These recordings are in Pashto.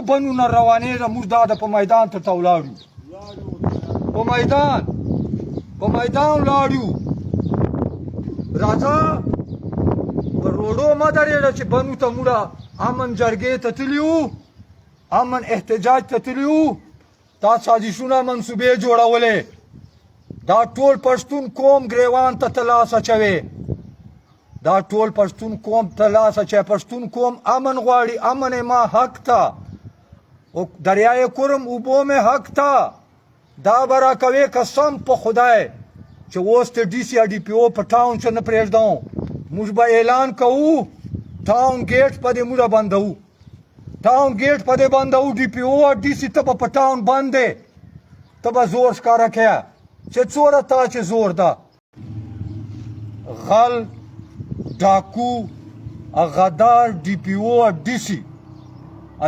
بنونه روانېږه موږ دا د په میدان ته ولاړ یو په میدان ولاړ یو راځه په روډو مه درېږه چې بنو ته موږ امن جرګې ته تللي وو امن احتجاج ته تللي وو دا سازشونه منصوبې جوړولې دا ټول پښتون قوم ګریوان ته لاس اچوي دا ټول پښتون قوم ته لاس اچوي پښتون قوم امن غواړي امن ما حق ته او دریای کرم اوبو مې حق ته دا به راکوې قسم په خدای چې اوس ته ډي سي یا ډي پي او په ټاون څه نه پرېږدو موږ به اعلان کوو ټاون ګیټ په دې موږ بندوو ټاون ګیټ په دې بندوو ډي پي او او ډي سي ته به په ټاون بند دی ته به زور ښکاره کوې چې څوره تا چې زور ده غل ډاکو غدار ډي پي او ډي سي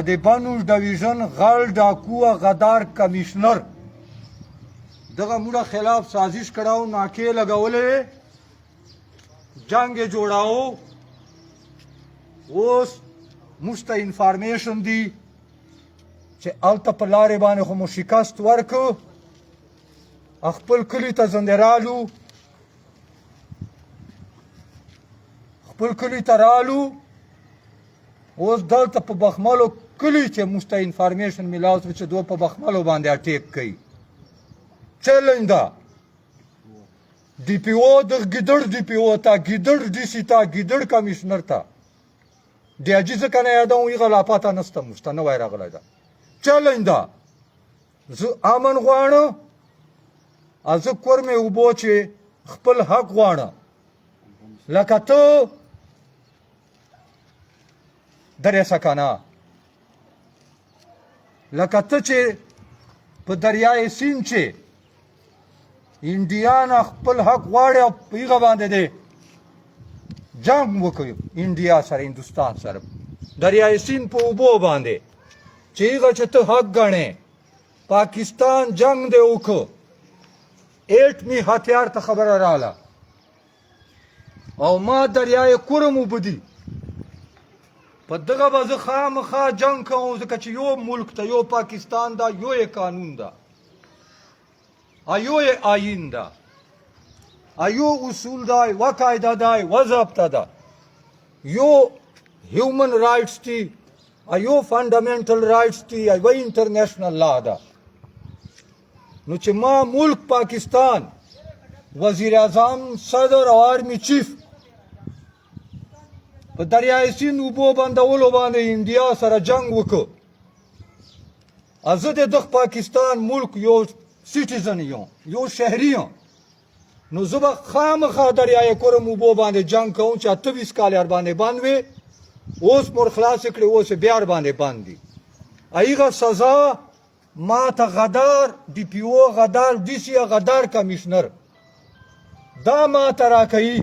د بنوش ډویژن غل ډاکو غدار کمیشنر دغه موږ خلاف سازش کړو ناکې لګولې جنگ یې جوړاو اوس موږ ته انفارمیشن دی چې هلته په لارې باندې خو مو شکست ورکړو خپل کلي ته زنده رالو خپل کلي ته رالو اوس دلته په بخملو کلي چې موږ ته انفارمیشن میلاو شو چې دوی په بخملو باندې اټیک کوي چیلنج ده ډي پي او د ګیدړ ډي پي او ته ګیدړ ډي سي ته ګیدړ کمیشنر ته ډي اجي ځکه نه یادوم هغه لا پاته نسته موږ ته نوی راغلی ده چیلنج ده زه امن غواړم زه کور مې اوبو چې خپل حق غواړم لکه ته درېسه که نه لکه ته چې په دریای سیند چې انډیان خپل حق غواړي او په هغه باندې دی جنګ وکړي انډیا سره هندوستان سره دریای سیند په اوبو باندې چې هغه چې ته حق ګڼې پاکستان جنگ دی وکړو ایټمي هتیار ته خبره رااله او ما دریای کرم اوبه دي په دغه به زه خامخا جنګ کوم ځکه چې یو ملک ته یو پاکستان ده یو یې قانون ده یو یې آیین ده یو اصول ده یوه قاعده ده یوه ضابطه ده یو هیومن رایټس دي یو فنډامنټل رایټس دي یوه انټرنیشنل لا ده نو چې ما ملک پاکستان وزیر اعظم صدر او آرمی چیف په دریای سیند اوبو بندولو باندې انډیا سره جنګ وکړو زه د دغه پاکستان ملک یو سیټیزن یم یو شهري یم نو زه به خامخا دریای کرم اوبو باندې جنګ کوم چې 28 کال یې باندې بند وي اوس مور خلاص کړي اوس بیا باندې بند دي هغه سزا ما ته غدار ډي پي او غدار ډي سي غدار کمیشنر دا ما ته راکوي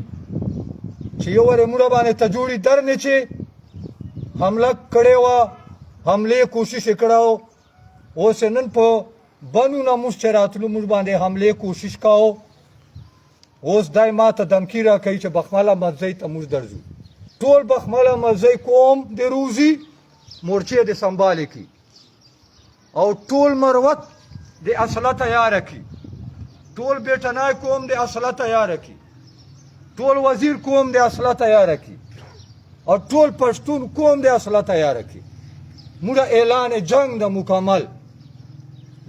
چې یو ورې موږ باندې ته جوړي درنې چې حمله کړې وه حملې کوشش یې کړی اوس یې نن په بنو نه موږ چې راتلو موږ باندې حملې کوشش کوو اوس دی ما ته دمکي راکوي چې بخمله مسجۍ ته موږ درځو ټول بخمله مسجۍ قوم د روزي مورچې د سنبالې کړي او ټول مروت د اسله تیاره کړي ټول بیټنای قوم د اسله تیاره کړي ټول وزیر قوم د اسله تیاره کړي او ټول پښتون قوم د اسله تیاره کړي موږ اعلان جنگ د مکمل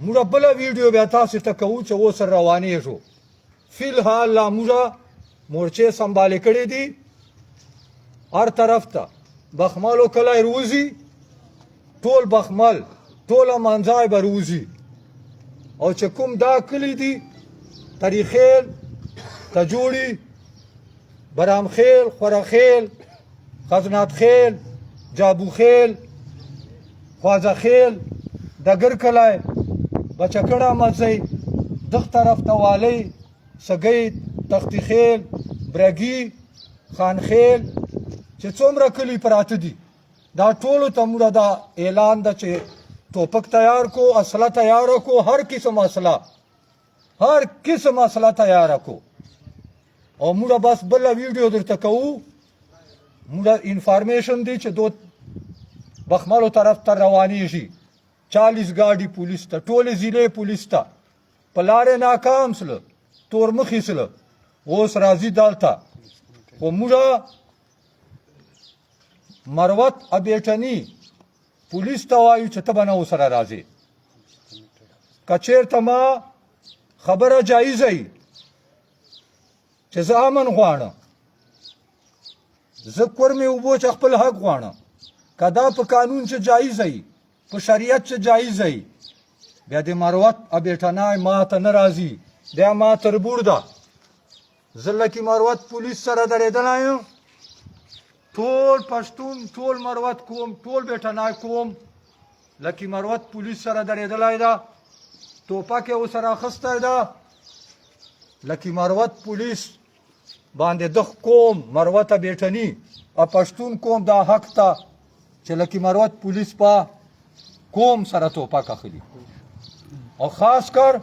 موږ بله ویډیو بیا تاسو ته کوو چې اوس روانېږو فی الحال لا موږ مورچې سنبالې کړې دي هر طرف ته بخملو کلی روزي ټول بخمل ټوله منځای به روزي او چې کوم دا کلي دي طریخیل تجوړي برامخیل خورخیل خزنات خیل جابو خیل خوازه خیل دګر کلی بچکړه مسجۍ دغ طرف ته والی سګید تختی خیل برګي خان خیل چې څومره کلي پراته دي دا ټولو ته موږ دا اعلان ده چې ټوپک تیار کو اسله تیاره کو هر قسم اسله تیاره کو او موږ بس بله ویډیو درته کوو موږ انفارمیشن دی چې دو بخملو طرف ته روانېږي 40 ګاډي پولیس ته ټولې ضلعې پولیس ته په لارې ناکام سله تور مخې سله اوس راځي دلته خو موږه مروت ابیټني پولیس ته وایو چې ته به نه ورسره راځې که چېرته ما خبره جایزه وي چې زه امن غواړم زه کور مې اوبو چې خپل حق غواړم که دا په قانون چې جایزه وي په شریعت چې جایزه وي بیا د مروت ابیټنای ما ته نه راځي بیا ما تربور ده زه لکي مروت پولیس سره درېدلی یم ټول پښتون ټول مروت کوم ټول بیټنای کوم لکي مروت پولیس سره درېدلی ده ټوپک یې ورسره اخیستی ده لکي مروت پولیس باندې دغ کوم مروت بیټني او پښتون کوم دا حق ته چې لکي مروت پولیس په کوم سره ټوپک اخلي او خاص کر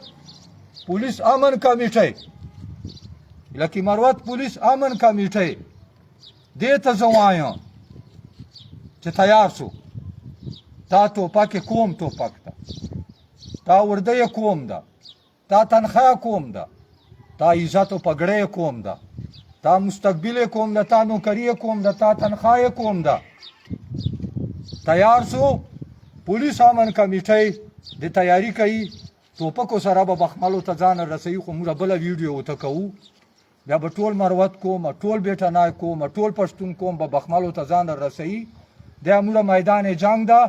پولیس امن کمیټۍ لکي مروت پولیس امن کمیټۍ دې ته زه وایم چې تیار شو تا ټوپک کوم ټوپک ته تا ورده کوم ده تا تنخواه کوم ده تا عزت و پګړۍ کوم ده تا مستقبل کوم ده تا نوکری کوم ده تا تنخواه کوم ده تیار شو پولیس امن کمیټۍ د تیاری کوي ټوپکو سره به بخملو ته ځان رسوي خو موږ بله ویډیو ورته کوو بیا به ټول مروت کوم ټول بیټنای کوم ټول پښتون کوم به بخملو ته ځان رسوي دا موږ میدان جنگ ده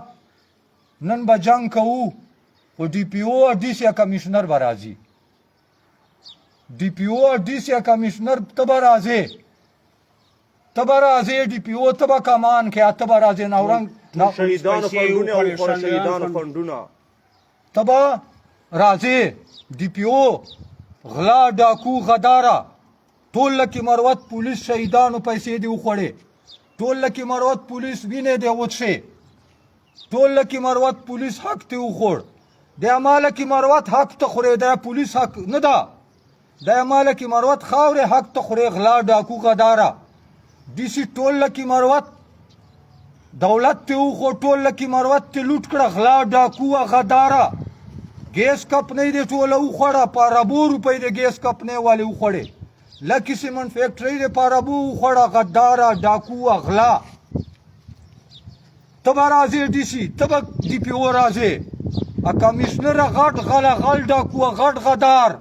نن به جنگ کوو خو ډي پي او او ډي سي کمیشنر به راځي ډي پي او او ډي سي کمیشنر ته به راځې ډي پي او ته به کمان کې ته به راځې نورنګ شهیدانو فنډونه ته به راځې ډي پي او غلا ډاکو غداره ټول لکي مروت پولیس شهیدانو پیسې دي وخوړې ټول لکي مروت پولیس وینې دي وڅښې ټول لکي مروت پولیس حق ته وخوړ د مالکي مروت حق ته خورې د پولیس حق نه ده د مالکي مروت خاورې حق ته خورې غلا ډاکو غداره دي سي ټول لکي مروت دولت ته وخو ټول لکي مروت ته لوټ کړه غلا ډاکو غداره ګیس کپ نه دی ټوله وخوړه په اربو روپۍ د ګیس کپ نه والې وخوړې لکي سیمنټ فیکټرۍ د په اربو وخوړه غداره ډاکو غلا ته به راځې ډي سي ته به ډي پي او راځې کمیشنر غټ غله غل ډاکو غټ غدار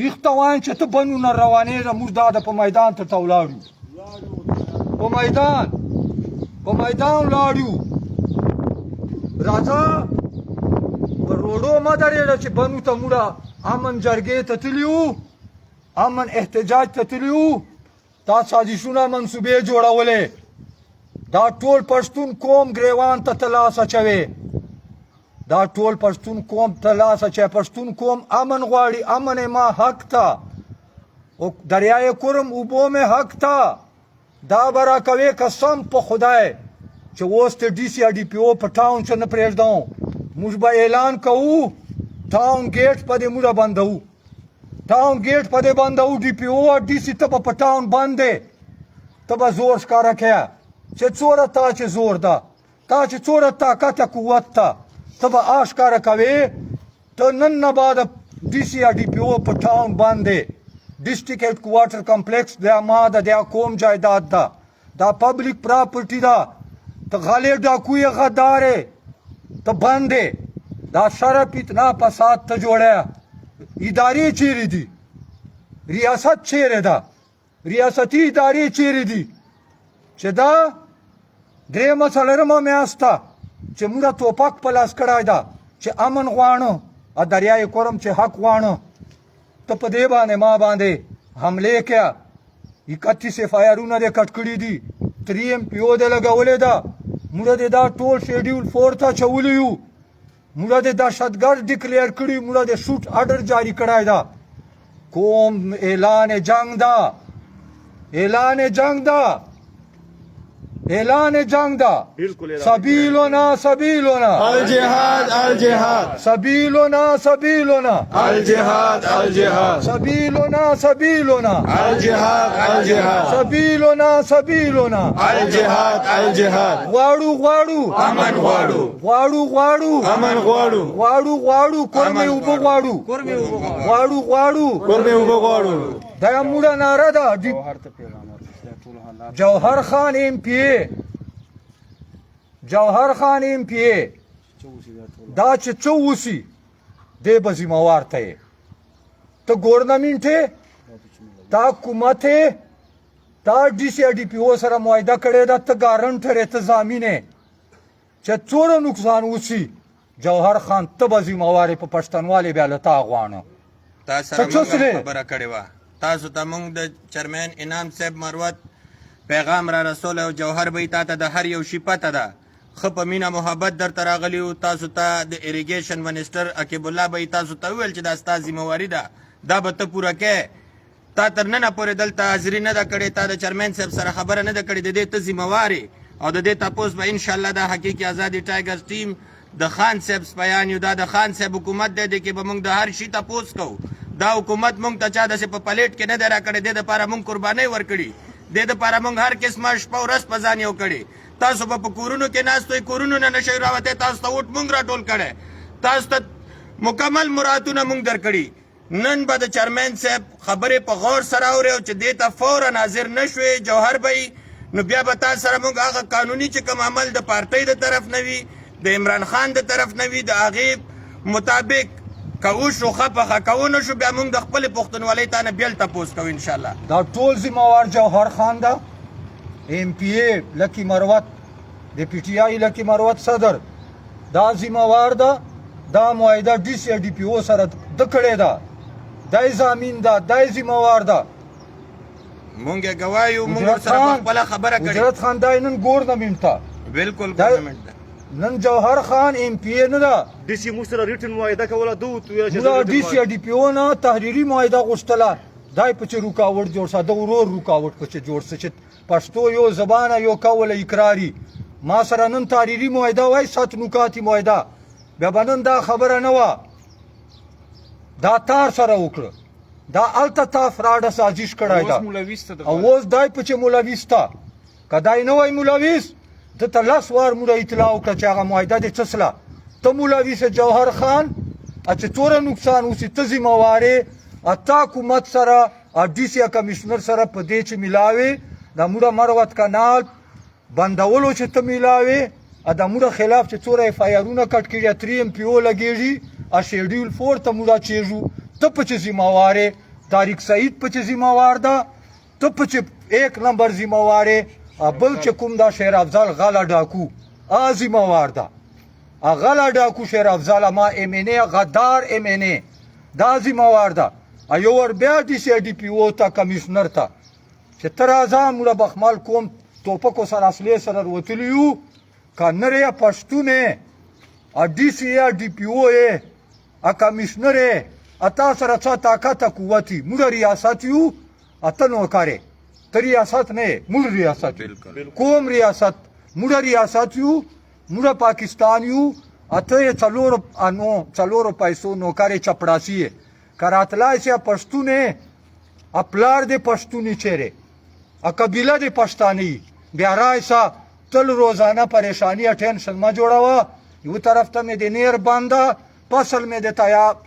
ایخ ته وایم چې ته بنونه روانېږه موږ دا د په میدان ته ولاړو په میدان ولاړو راځه په روډو مه درېږه چې بنو ته موږ امن جرګې ته تللي وو امن احتجاج ته تللي وو تا سازشونه منصوبې جوړولې دا ټول پښتون قوم ګریوان ته لاس اچوي دا ټول پښتون قوم ته لاس اچوي پښتون قوم امن غواړي امن ما حق ته او دریای کرم اوبو مې حق ته دا به راکوې قسم په خدای چې اوس ته ډي سي ډي پي او په ټاون څه نه پرېږدو موږ به اعلان کوو ټاون ګیټ په دې موږ بندوو ټاون ګیټ په دې بندوو ډي پي او ډي سي ته به په ټاون بند دی ته به زور ښکاره کوې چې څوره تا چې زور ده تا چې څوره طاقت قوت ته ته به ښکاره کوې ته نن نه بعد ډي سي ډي پي او په ټاون بند دی ډسټرکټ هیډ کوارټر کمپلیکس دا ما ده دا کوم جایداد ده دا پبلک پراپرټي ده ته غلې ډاکو یې غدارې ته بند دی دا شر فتنه فساد ته جوړی ادارې چیرې دي ریاست چیرې ده ریاستي ادارې چیرې دي چې دا درېیمه څلورمه میاشت ده چې موږ ټوپک په لاس کړی ده چې امن غواړو او دریای کرم چې حق غواړو ته په دې باندې ما باندې حملې کړه 31 FIR-ونه دې کټ کړي دي 3 MPO دې لګولې ده موږ دې دا ټول شیډیول 4 ته اچولی یو موږ دې دهشتګرد ډیکلیر کړي موږ دې شوټ آرډر جاری کړی ده کوم اعلان جنگ ده سبیلنا الجهاد الجهاد سبيلنا سبيلنا الجهاد الجهاد سبيلنا سبيلنا الجهاد الجهاد سبيلنا سبيلنا الجهاد الجهاد غواړو غواړو امن غواړو غواړو غواړو امن غواړو غواړو غواړو کورمه وبو غواړو غواړو غواړو کورمه وبو غواړو دا موږ ناره ده جوهر خان ایم پی ای جوهر خان ایم پی ای دا چې څه وسی دی به ذمہوار ته ته گورنمنٹ تا حکومت تا ډي سي ډي پی او سره معاهده کړې ده ته ګارنټر ته ضامن چې څوره نقصان وسی جوهر خان ته به ذمہوار په پښتونوالي بیا له تا غواړو تاسو سره موږ خبره کړې وه تاسو ته موږ د چیرمن انعام صاحب مروت پیغام را رسول او جوهر به تا ته د هر یو شي پته ده ښه په مینه محبت درته راغلي وو تاسو ته د اریګیشن منسټر عقیب الله به تاسو ته وویل چې دا ستا ذمہواري ده دا به ته پوره کې تا تر ننه پورې دلته حاضري نه ده کړې تا د چیرمن صاحب سره خبره نه ده کړې د دې ته ذمہوار او د دې تپوس به انشاءالله دا حقیقي ازادي ټایګرز ټیم د خان صاحب بیان یو دا د خان صاحب حکومت دی کې به موږ د هر شي تپوس کوو دا حکومت موږ ته چا داسې په پلیټ کې نه دی راکړی دې دپاره موږ قربانۍ ورکړي دې دپاره موږ هر قسمه شپه ورځ په ځان یو کړي تاسو به په کورونو کې ناست وئ کورونو نه نشئ راوتی تاسو ته ووټ موږ راټول کړی تاسو ته مکمل مراعاتونه موږ درکړي نن به د چیرمن صاحب خبرې په غور سره اورئ او چې دې ته فورا حاضر نه شوې جوهر به نو بیا به تاسو سره موږ هغه قانوني چې کوم عمل د پارټۍ د طرف نه وي د عمران خان د طرف نه وي د هغې مطابق که وشو ښه پخه که ونه شو بیا موږ د خپلې پښتونولۍ تا نه بیل تپوس کوو انشاءالله دا ټول ذمہوار جوهر خان ده ایم پی ای لکی مروت د پی ټی آی لکی مروت صدر دا ذمہوار ده دا معاهده ډي سي ډي پی او سره د کړې ده دای ضامن ده دای ذمہوار ده مونږ یې ګوایو مونږ ورسره په خپله خبره کړې اجرت خان دای نن ګورنمنټ ته بالکل ګورنمنټ ده نن جوهر خان ایم پی ای نه ده ډي سي موږ سره ریټن معاهده کوله ده موږ ډي سي ډي پی او نه تحریري معاهده غوښتله دای په چې رکاوټ جوړ شه د ورور رکاوټ په چې جوړ شه چې پښتو یو زبانه یو کوله اقراري ما سره نن تحریري معاهده وای 7 نکاتي معاهده بیا به نن دا خبره نه وه دا تار سره وکړه دا هلته تا فراډه سازش کړی ده او اوس دای په چې مولویس ته که دای نه وای مولویس ده ته 10 وار موږ اطلاع وکړه چې هغه معاهده دې څه سله ته مولویس جوهر خان چې څوره نقصان وسي ته ذمہوارې تا حکومت سره ډي سي کمیشنر سره په دې چې میلاوې د موږ مروت کانال بندولو چې ته میلاوې د موږ خلاف چې څوره اف آی آرونه کټ کړي 3 ام پی او لګېږي شیډیول 4 ته موږ چیږو ته په چې ذمہوارې طارق سعید په چې ذمہوار ده ته په چې 1 نمبر ذمہوارې بل چې کوم دا شیر افضل غاله ډاکو ذمہوار ده غاله ډاکو شیر افضل ما ام ان ای غدار ام ان ای دا ذمہوار ده ایو ور بیا ډي سي ډي پی او ته کمیشنر ته چې ته راځه موږ بخمال کوم ټوپکو سره اصلي سره وتلی یو که نری پښتون یې ډي سي ډي پی او یې کمیشنر یې تا سره څه طاقت قوت یي موږ ریاست یو ته نوکر یې ته ریاست نه یې موږ ریاست کوم ریاست موږ ریاست یو موږ پاکستان یو ته یې څلورو پیسو نوکر یې چپړاسي یې که راتلی سي پښتون یې پلار دې پښتوني چیرې قبیله دې پښتانه بیا رایسه تل روزانه پریشانی ټینشن ما جوړوه یو طرف ته مې د نیر بنده فصل مې د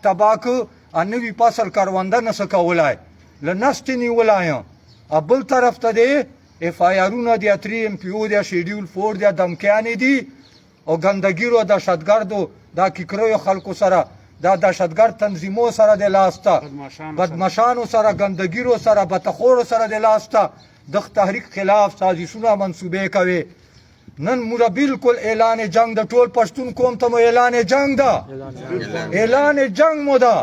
تباه که نوي فصل کرونده نسه کولی له نستې نیولی یم بل طرف ته دی اف آی آرونه دی 3 ام پی او دی شیډیول 4 دی دمکیانې دي او ګندګیرو دهشتګردو دا کیکریو خلکو سره دا دهشتګرد تنظیمو سره د لاسته بدمشانو سره ګندګیرو سره بتخورو سره د لاسته د تحریک خلاف سازشونه منصوبې کوي نن موږ بالکل اعلان جنگ د ټول پښتون قوم ته مو اعلان جنگ ده اعلان جنگ مو ده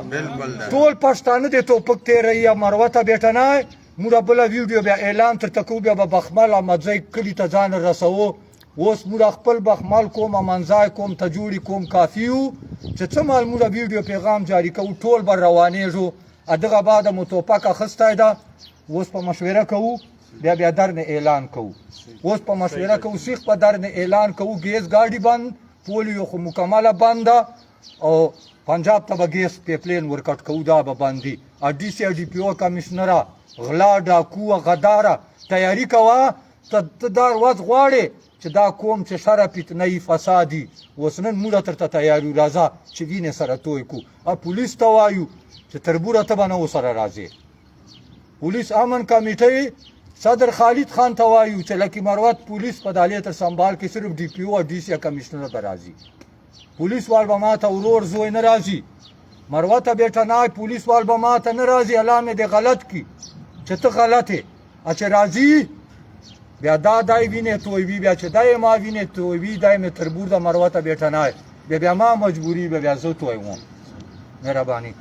ټول پښتانه د توپک تیری مروته بیٹنای موږ بل ویډیو بیا اعلان تر تکو بیا به بخمل احمدزی کلی ته ځان رسو اوس موږ خپل بخمل کوم منځای کوم ته جوړی کوم کافیو چې څه مال موږ ویډیو پیغام جاری کوو ټول بر روانېږو دغه بعد مو توپک اخیستی ده اوس په مشوره کوو بیا درنه اعلان کوو اوس په مشوره کوو سیخ په درنه اعلان کوو ګیس ګاډي بند پولیو خو مکمله بند ده او پنجاب ته به ګیس پیپلین ورکټ کوو دا به باندې ا ډي سي ډي پی او کمشنره غلا ډاکو غداره تیاری کوه ته دا ورځ غواړې چې دا قوم چې شر فتنه فسادي اوس نن موږ ترته تیاری راځه چې وینې سره توی کو او پولیس ته وایو چې تربوره ته به نه ورسره راځې پولیس امن کمیټۍ صدر خالد خان ته وایو چې لکه مروت پولیس په دالې تر سنبال کې صرف ډي پی او او ډي سي کمشنر به راځي پولیس وال به ما ته ورور زوی نه راځي مروت بیټه نه پولیس وال به ما ته نه راځي الله مې دې غلط کی چې ته غلط یې چې راځي بیا دا دای وینې تویوي بیا چې دای ما وینې تویوي دای مې تربور د مروت بیټه نه بیا ما مجبوری بیا زه تویوم مهرباني